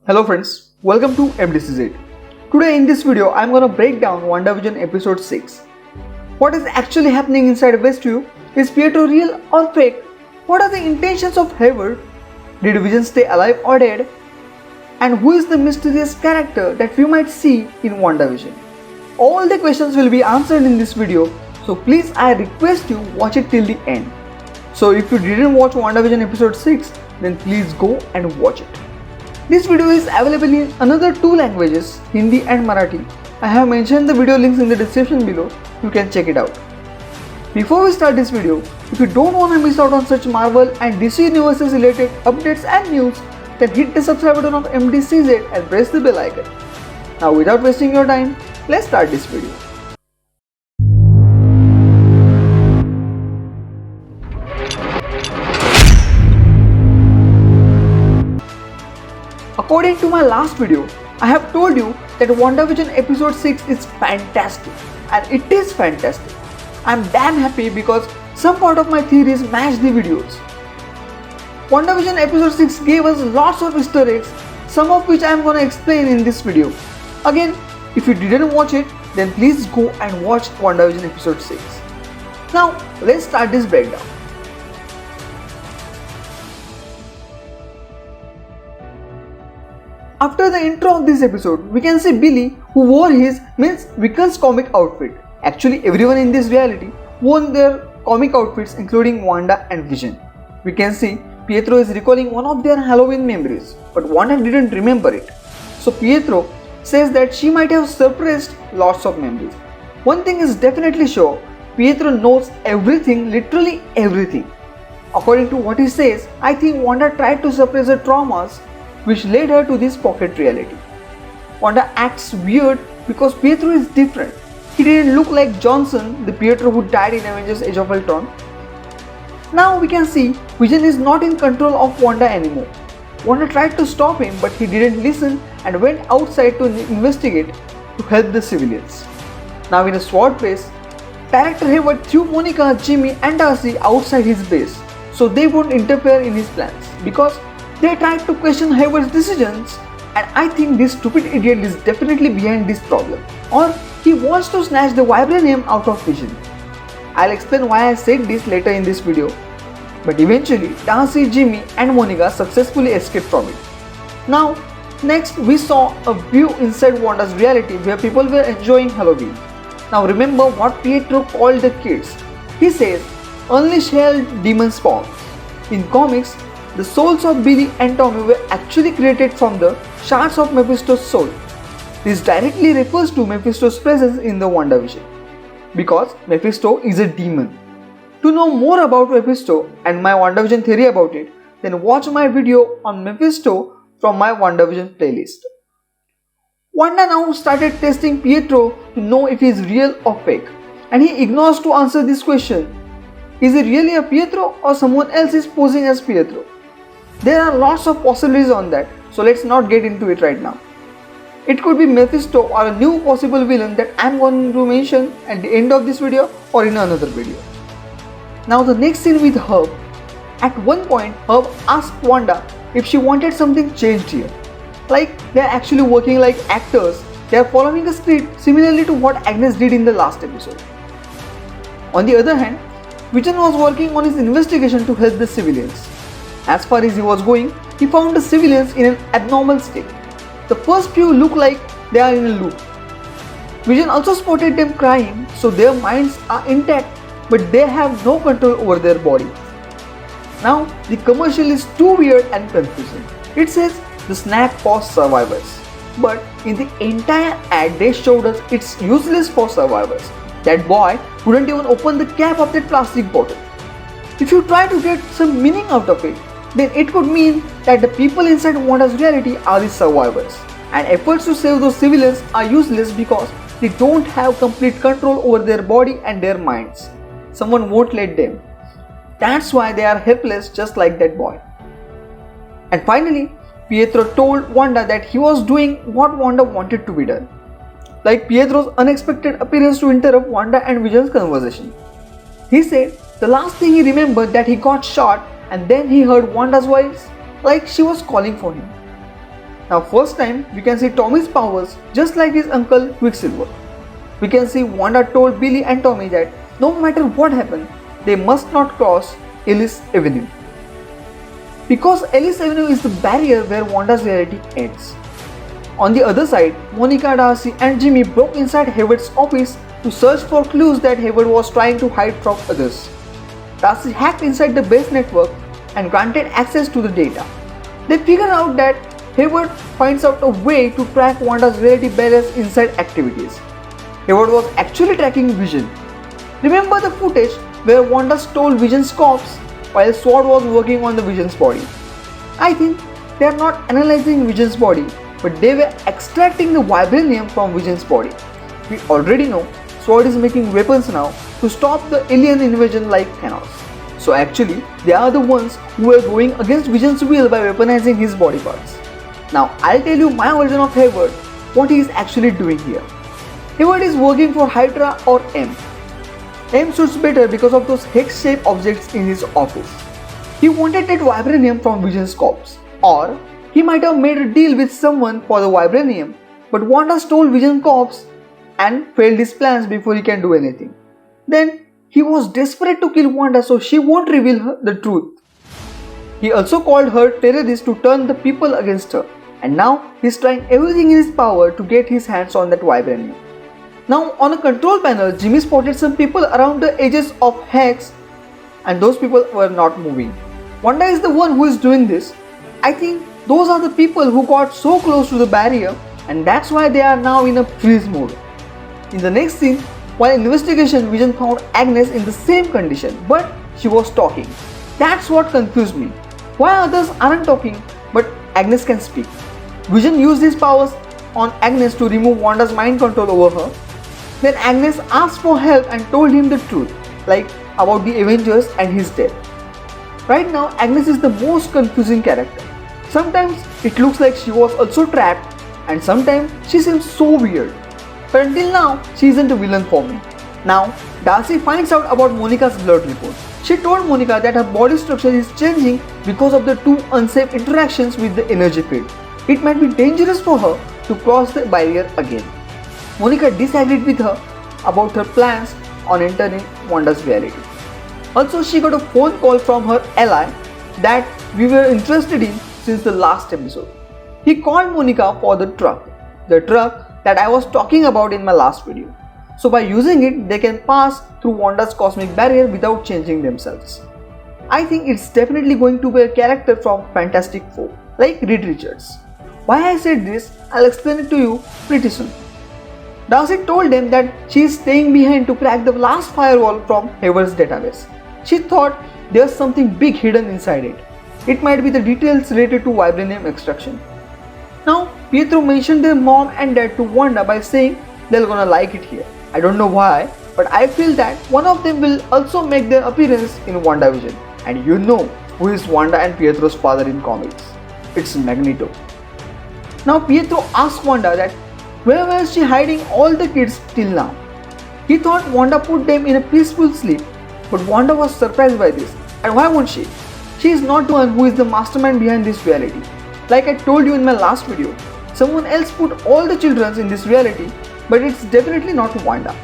Hello friends, welcome to MDCZ. Today in this video, I am gonna break down WandaVision episode 6. What is actually happening inside Westview? Is Pietro real or fake? What are the intentions of Hayward? Did Vision stay alive or dead? And who is the mysterious character that we might see in WandaVision? All the questions will be answered in this video, so please I request you watch it till the end. So if you didn't watch WandaVision episode 6, then please go and watch it. This video is available in another two languages, Hindi and Marathi. I have mentioned the video links in the description below, you can check it out. Before we start this video, if you don't want to miss out on such Marvel and DC Universes related updates and news, then hit the subscribe button of MDCZ and press the bell icon. Now without wasting your time, let's start this video. According to my last video, I have told you that WandaVision episode 6 is fantastic, and it is fantastic. I am damn happy because some part of my theories match the videos. WandaVision episode 6 gave us lots of Easter eggs, some of which I am gonna explain in this video. Again, if you didn't watch it, then please go and watch WandaVision episode 6. Now, let's start this breakdown. After the intro of this episode, we can see Billy, who wore his Wiccan's comic outfit. Actually, everyone in this reality wore their comic outfits, including Wanda and Vision. We can see Pietro is recalling one of their Halloween memories, but Wanda didn't remember it. So Pietro says that she might have suppressed lots of memories. One thing is definitely sure, Pietro knows everything, literally everything. According to what he says, I think Wanda tried to suppress her traumas, which led her to this pocket reality. Wanda acts weird because Pietro is different. He didn't look like Johnson, the Pietro who died in Avengers Age of Ultron. Now we can see Vision is not in control of Wanda anymore. Wanda tried to stop him, but he didn't listen and went outside to investigate to help the civilians. Now in a sword race, Director Hayward threw Monica, Jimmy and Darcy outside his base so they won't interfere in his plans, because they tried to question Hayward's decisions, and I think this stupid idiot is definitely behind this problem, or he wants to snatch the vibranium out of Vision. I'll explain why I said this later in this video, but eventually Darcy, Jimmy and Monica successfully escaped from it. Now, next we saw a view inside Wanda's reality where people were enjoying Halloween. Now remember what Pietro called the kids. He says, "Unleash hell, demon spawn." In comics, the souls of Billy and Tommy were actually created from the shards of Mephisto's soul. This directly refers to Mephisto's presence in the WandaVision, because Mephisto is a demon. To know more about Mephisto and my WandaVision theory about it, then watch my video on Mephisto from my WandaVision playlist. Wanda now started testing Pietro to know if he is real or fake, and he ignores to answer this question. Is he really a Pietro or someone else is posing as Pietro? There are lots of possibilities on that, so let's not get into it right now. It could be Mephisto or a new possible villain that I am going to mention at the end of this video or in another video. Now the next scene with Herb. At one point, Herb asked Wanda if she wanted something changed here. Like they are actually working like actors, they are following a script similarly to what Agnes did in the last episode. On the other hand, Vision was working on his investigation to help the civilians. As far as he was going, he found the civilians in an abnormal state. The first few look like they are in a loop. Vision also spotted them crying, so their minds are intact but they have no control over their body. Now the commercial is too weird and confusing. It says the snack for survivors, but in the entire ad they showed us it's useless for survivors. That boy couldn't even open the cap of that plastic bottle. If you try to get some meaning out of it, then it could mean that the people inside Wanda's reality are the survivors, and efforts to save those civilians are useless because they don't have complete control over their body and their minds. Someone won't let them. That's why they are helpless, just like that boy. And finally, Pietro told Wanda that he was doing what Wanda wanted to be done, like Pietro's unexpected appearance to interrupt Wanda and Vision's conversation. He said the last thing he remembered that he got shot, and then he heard Wanda's voice like she was calling for him. Now first time we can see Tommy's powers just like his uncle Quicksilver. We can see Wanda told Billy and Tommy that no matter what happened, they must not cross Ellis Avenue. Because Ellis Avenue is the barrier where Wanda's reality ends. On the other side, Monica, Darcy and Jimmy broke inside Hayward's office to search for clues that Hayward was trying to hide from others. Darcy hacked inside the base network and granted access to the data. They figured out that Hayward finds out a way to track Wanda's reality barriers inside activities. Hayward was actually tracking Vision. Remember the footage where Wanda stole Vision's corpse while SWORD was working on the Vision's body? I think they are not analyzing Vision's body, but they were extracting the vibranium from Vision's body. We already know SWORD is making weapons now to stop the alien invasion like Thanos. So actually, they are the ones who are going against Vision's will by weaponizing his body parts. Now I'll tell you my version of Hayward, what he is actually doing here. Hayward is working for Hydra or M. M suits better because of those hex-shaped objects in his office. He wanted that vibranium from Vision's corpse. Or he might have made a deal with someone for the vibranium, but Wanda stole Vision's corpse and failed his plans before he can do anything. Then he was desperate to kill Wanda so she won't reveal the truth. He also called her terrorist to turn the people against her, and now he's trying everything in his power to get his hands on that vibranium. Now on a control panel, Jimmy spotted some people around the edges of Hex and those people were not moving. Wanda is the one who is doing this. I think those are the people who got so close to the barrier and that's why they are now in a freeze mode. In the next scene, while investigation, Vision found Agnes in the same condition, but she was talking. That's what confused me. Why others aren't talking, but Agnes can speak? Vision used his powers on Agnes to remove Wanda's mind control over her. Then Agnes asked for help and told him the truth, like about the Avengers and his death. Right now, Agnes is the most confusing character. Sometimes it looks like she was also trapped and sometimes she seems so weird. But until now, she isn't a villain for me. Now, Darcy finds out about Monica's blood report. She told Monica that her body structure is changing because of the two unsafe interactions with the energy field. It might be dangerous for her to cross the barrier again. Monica disagreed with her about her plans on entering Wanda's reality. Also, she got a phone call from her ally that we were interested in since the last episode. He called Monica for the truck that I was talking about in my last video. So by using it, they can pass through Wanda's cosmic barrier without changing themselves. I think it's definitely going to be a character from Fantastic Four, like Reed Richards. Why I said this, I'll explain it to you pretty soon. Darcy told them that she is staying behind to crack the last firewall from Hayward's database. She thought there's something big hidden inside it. It might be the details related to vibranium extraction. Now, Pietro mentioned their mom and dad to Wanda by saying they're gonna like it here. I don't know why, but I feel that one of them will also make their appearance in WandaVision. And you know who is Wanda and Pietro's father in comics. It's Magneto. Now Pietro asked Wanda that where was she hiding all the kids till now? He thought Wanda put them in a peaceful sleep, but Wanda was surprised by this. And why won't she? She is not the one who is the mastermind behind this reality. Like I told you in my last video, someone else put all the children in this reality, but it's definitely not Wanda.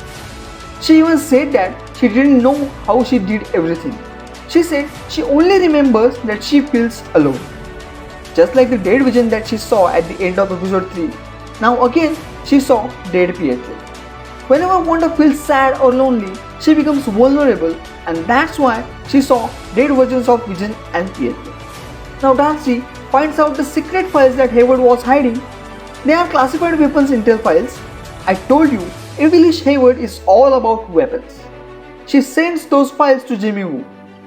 She even said that she didn't know how she did everything. She said she only remembers that she feels alone. Just like the dead Vision that she saw at the end of episode 3. Now again, she saw dead Pietro. Whenever Wanda feels sad or lonely, she becomes vulnerable and that's why she saw dead versions of Vision and Pietro. Now Darcy finds out the secret files that Hayward was hiding. They are classified weapons intel files. I told you, Evilish Hayward is all about weapons. She sends those files to Jimmy Woo.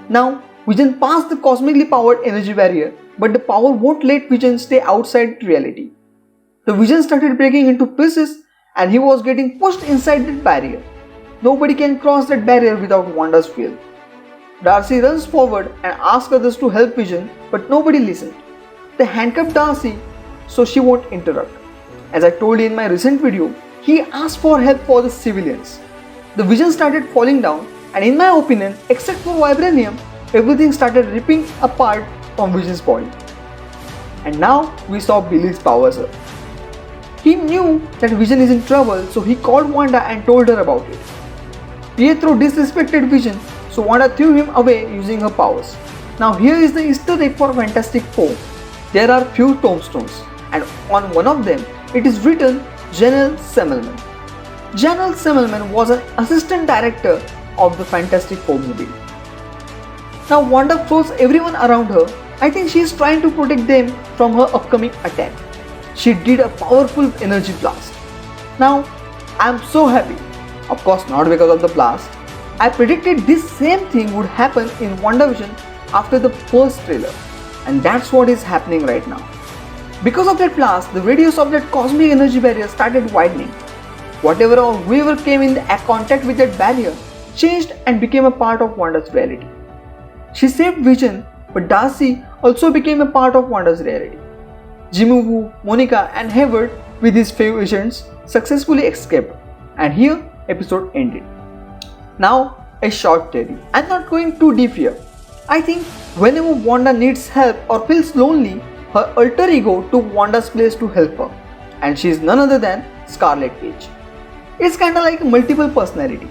Now, Vision passed the cosmically powered energy barrier, but the power won't let Vision stay outside reality. The Vision started breaking into pieces and he was getting pushed inside that barrier. Nobody can cross that barrier without Wanda's will. Darcy runs forward and asks others to help Vision, but nobody listened. They handcuffed Darcy so she won't interrupt. As I told you in my recent video, he asked for help for the civilians. The Vision started falling down and in my opinion, except for vibranium, everything started ripping apart from Vision's body. And now we saw Billy's powers up. He knew that Vision is in trouble, so he called Wanda and told her about it. Pietro disrespected Vision, so Wanda threw him away using her powers. Now here is the Easter egg for Fantastic Four. There are few tombstones, and on one of them it is written Janelle Semmelman. Janelle Semmelman was an assistant director of the Fantastic Four movie. Now Wanda throws everyone around her. I think she is trying to protect them from her upcoming attack. She did a powerful energy blast. Now I am so happy. Of course not because of the blast. I predicted this same thing would happen in WandaVision after the first trailer, and that's what is happening right now. Because of that blast, the radius of that cosmic energy barrier started widening. Whatever or whoever came in contact with that barrier changed and became a part of Wanda's reality. She saved Vision, but Darcy also became a part of Wanda's reality. Jimmy Woo, Monica and Hayward with his few agents successfully escaped, and here episode ended. Now a short theory. I'm not going too deep here. I think whenever Wanda needs help or feels lonely, her alter ego took Wanda's place to help her, and she is none other than Scarlet Witch. It's kinda like a multiple personality,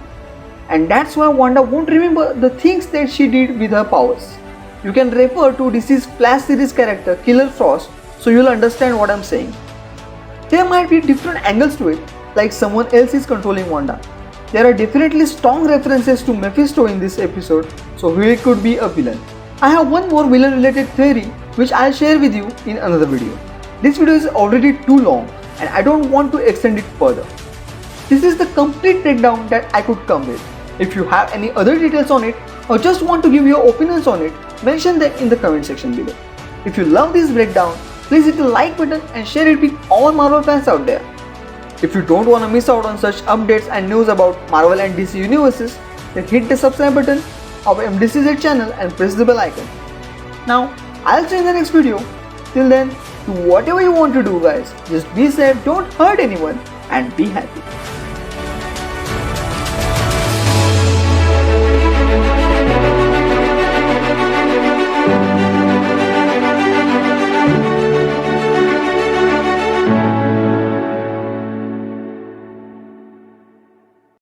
and that's why Wanda won't remember the things that she did with her powers. You can refer to DC's Flash series character Killer Frost so you'll understand what I'm saying. There might be different angles to it, like someone else is controlling Wanda. There are definitely strong references to Mephisto in this episode, so he could be a villain. I have one more villain related theory which I'll share with you in another video. This video is already too long and I don't want to extend it further. This is the complete breakdown that I could come with. If you have any other details on it or just want to give your opinions on it, mention them in the comment section below. If you love this breakdown, please hit the like button and share it with all Marvel fans out there. If you don't want to miss out on such updates and news about Marvel and DC universes, then hit the subscribe button of MDCZ channel and press the bell icon. Now, I'll see you in the next video. Till then, do whatever you want to do guys. Just be safe, don't hurt anyone and be happy.